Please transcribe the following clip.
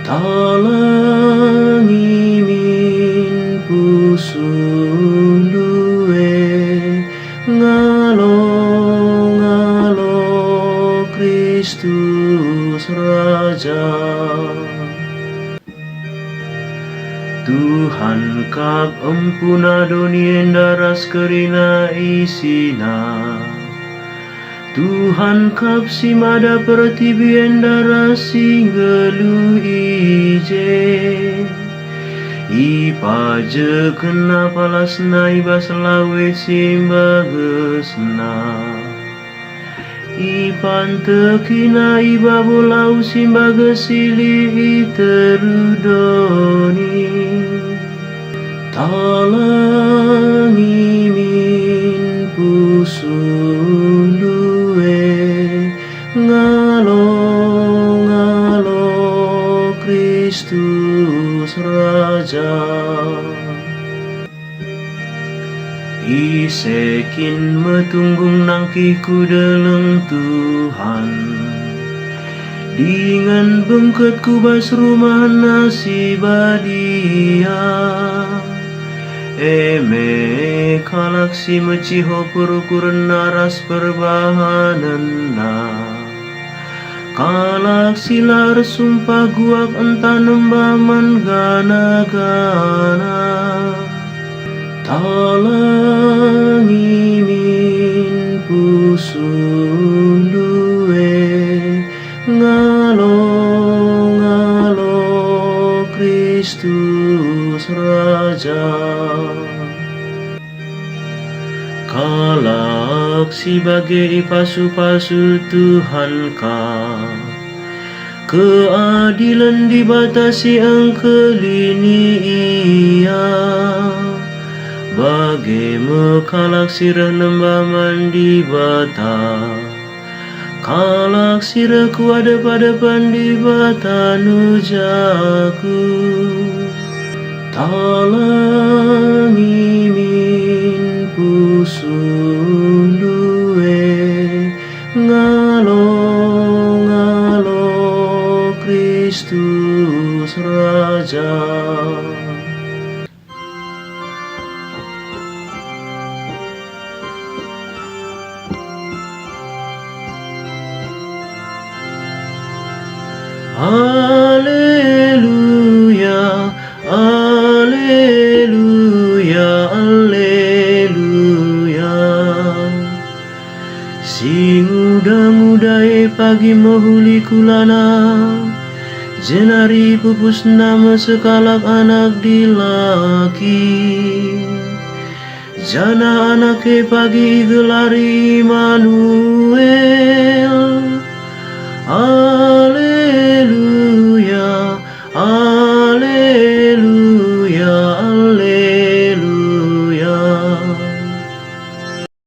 Talangi min pusundue ngalo ngalo Kristus Raja. Tuhan kap empuna donien daras kerina isina. Tuhan kap simada pertibien daras singgelu ije. Ipaje kena palasna iba selawe simbagesna. Ipan tekina iba bolau simbagesili terudoni. Talangi min pusundue ngalo ngalo Kristus Raja. Isekin metunggung nangkihku deleng Tuhan, dengan bengketku bas rumah nasi badia. Eme kalaksi meciho perukuran naras perbahanana. Kalaksi lar sumpah guak entah nembaman gana-gana. Talangi min pusundue ngalo ngalo Kristus Raja. Kalaksi bagai pasu-pasu Tuhan ka, keadilan dibatasi angkelini ia. Bagai mekalaksi renembaman di bata, kalaksi reku ada pada pandi bata nujaku. Talangi min pusundue ngalo ngalo Kristus Raja. Alleluia, alleluia, alleluia. Sing udah-udai pagi mahuli kulana, jenari pupus nama sekalak anak dilaki. Jana anake pagi gelari Immanuel.